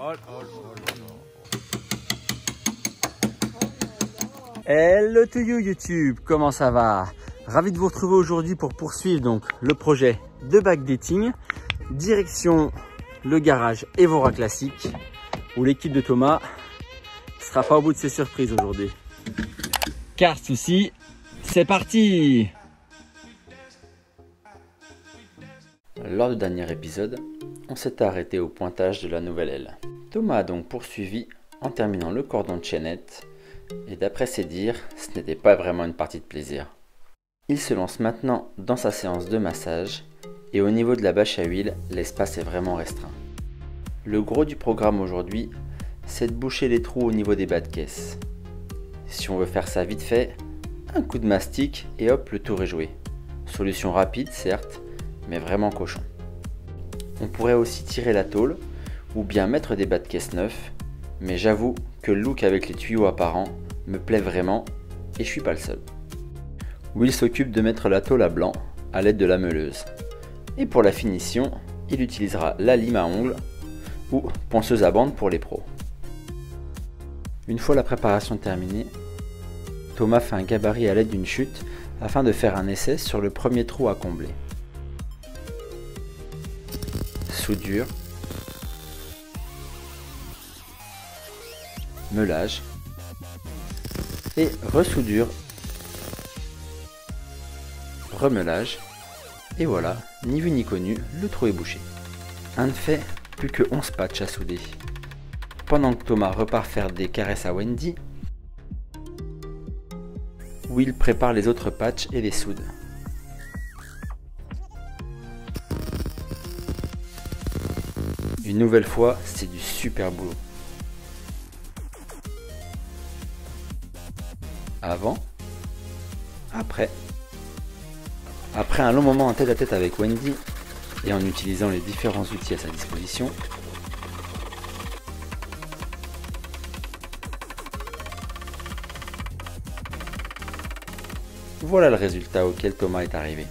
Oh, oh, oh, oh. Hello to you YouTube, comment ça va? Ravi de vous retrouver aujourd'hui pour poursuivre donc le projet de backdating. Direction le garage Evora Classic où l'équipe de Thomas ne sera pas au bout de ses surprises aujourd'hui. Car souci, c'est parti! Lors du dernier épisode, on s'était arrêté au pointage de la nouvelle aile. Thomas a donc poursuivi en terminant le cordon de chaînette et d'après ses dires, ce n'était pas vraiment une partie de plaisir. Il se lance maintenant dans sa séance de massage et au niveau de la bâche à huile, l'espace est vraiment restreint. Le gros du programme aujourd'hui, c'est de boucher les trous au niveau des bas de caisse. Si on veut faire ça vite fait, un coup de mastic et hop, le tour est joué. Solution rapide certes, mais vraiment cochon. On pourrait aussi tirer la tôle ou bien mettre des bas de caisse neufs, mais j'avoue que le look avec les tuyaux apparents me plaît vraiment et je suis pas le seul. Will s'occupe de mettre la tôle à blanc à l'aide de la meuleuse. Et pour la finition, il utilisera la lime à ongles ou ponceuse à bande pour les pros. Une fois la préparation terminée, Thomas fait un gabarit à l'aide d'une chute afin de faire un essai sur le premier trou à combler. Soudure, meulage et resoudure, remeulage et voilà, ni vu ni connu, le trou est bouché. Un de fait, plus que 11 patchs à souder. Pendant que Thomas repart faire des caresses à Wendy, Will prépare les autres patchs et les soude. Une nouvelle fois, c'est du super boulot. Avant, après un long moment en tête-à-tête avec Wendy et en utilisant les différents outils à sa disposition, voilà le résultat auquel Thomas est arrivé.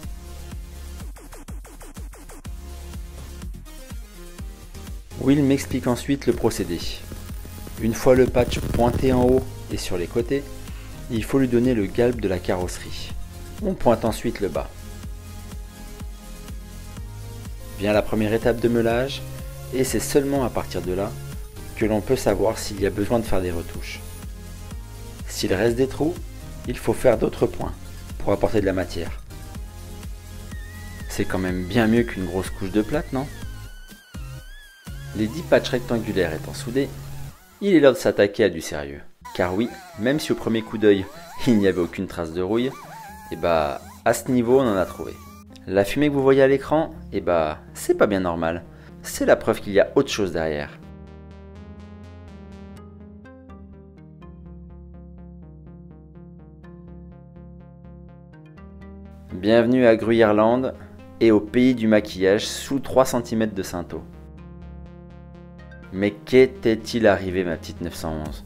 Will m'explique ensuite le procédé. Une fois le patch pointé en haut et sur les côtés, il faut lui donner le galbe de la carrosserie. On pointe ensuite le bas. Vient la première étape de meulage et c'est seulement à partir de là que l'on peut savoir s'il y a besoin de faire des retouches. S'il reste des trous, il faut faire d'autres points pour apporter de la matière. C'est quand même bien mieux qu'une grosse couche de plâtre, non? Les 10 patchs rectangulaires étant soudés, il est l'heure de s'attaquer à du sérieux. Car oui, même si au premier coup d'œil, il n'y avait aucune trace de rouille, et bah à ce niveau on en a trouvé. La fumée que vous voyez à l'écran, et bah c'est pas bien normal. C'est la preuve qu'il y a autre chose derrière. Bienvenue à Gruyèreland et au pays du maquillage sous 3 cm de Sainteau. Mais qu'était-il arrivé ma petite 911?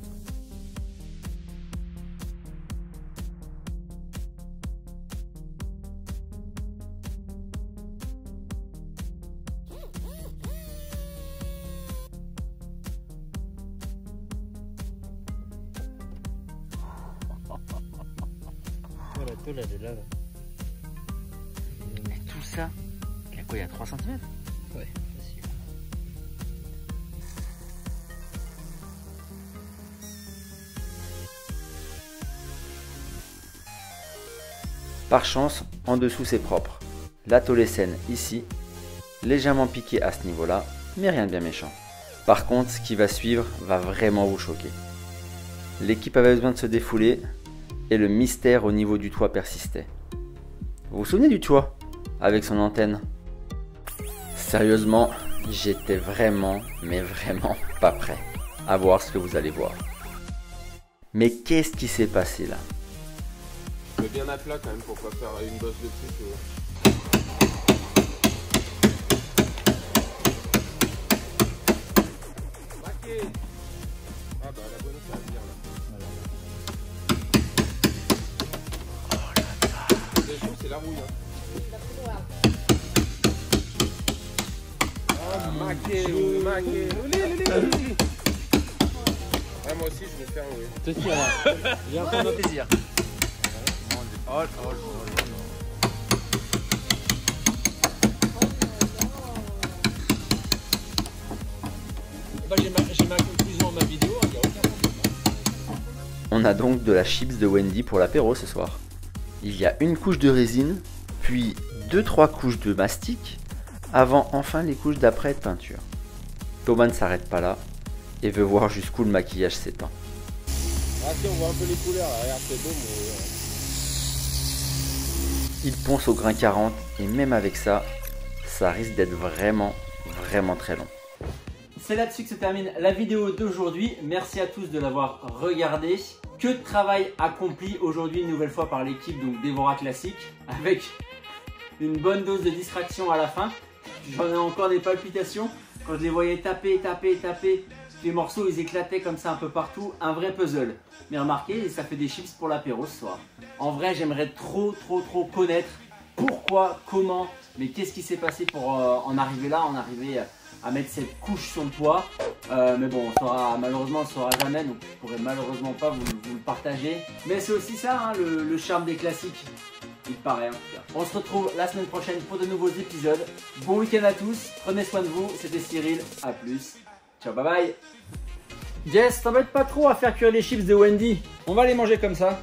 La tôle elle est là. Mais tout ça, il y a quoi, il y a 3 cm? Ouais, facile. Par chance, en dessous c'est propre. La tôle est saine ici, légèrement piquée à ce niveau-là, mais rien de bien méchant. Par contre, ce qui va suivre va vraiment vous choquer. L'équipe avait besoin de se défouler et le mystère au niveau du toit persistait. Vous vous souvenez du toit avec son antenne? Sérieusement, j'étais vraiment, mais vraiment pas prêt à voir ce que vous allez voir. Mais qu'est-ce qui s'est passé là? Mais bien à plat quand même pour pas faire une bosse de plus. Ah bah la bonne ça va venir là. Les choses c'est la rouille hein. Ah maqué, maqué. Ouais, moi aussi, je vais faire, oui. Ceci, alors. Viens prendre notre plaisir. Oh, Bah, j'ai ma conclusion à ma vidéo, il n'y a aucun problème. On a donc de la chips de Wendy pour l'apéro ce soir. Il y a une couche de résine, puis 2-3 couches de mastic, avant enfin les couches d'après de peinture. Thomas ne s'arrête pas là et veut voir jusqu'où le maquillage s'étend. Ah si, on voit un peu les couleurs, regarde, c'est beau, mais... Il ponce au grain 40 et même avec ça, ça risque d'être vraiment très long. C'est là-dessus que se termine la vidéo d'aujourd'hui. Merci à tous de l'avoir regardé. Que de travail accompli aujourd'hui une nouvelle fois par l'équipe donc d'Evora Classic, avec une bonne dose de distraction à la fin. J'en ai encore des palpitations quand je les voyais taper. Les morceaux ils éclataient comme ça un peu partout. Un vrai puzzle. Mais remarquez, ça fait des chips pour l'apéro ce soir. En vrai, j'aimerais trop connaître pourquoi, comment, mais qu'est-ce qui s'est passé pour en arriver là, à mettre cette couche sur le toit. Mais bon, malheureusement on ne saura jamais, donc je pourrais malheureusement pas vous le partager. Mais c'est aussi ça, hein, le charme des classiques, il paraît en tout cas. On se retrouve la semaine prochaine pour de nouveaux épisodes. Bon week-end à tous, prenez soin de vous, c'était Cyril, à plus. Ciao, bye bye. Jess, t'embête pas trop à faire cuire les chips de Wendy. On va les manger comme ça.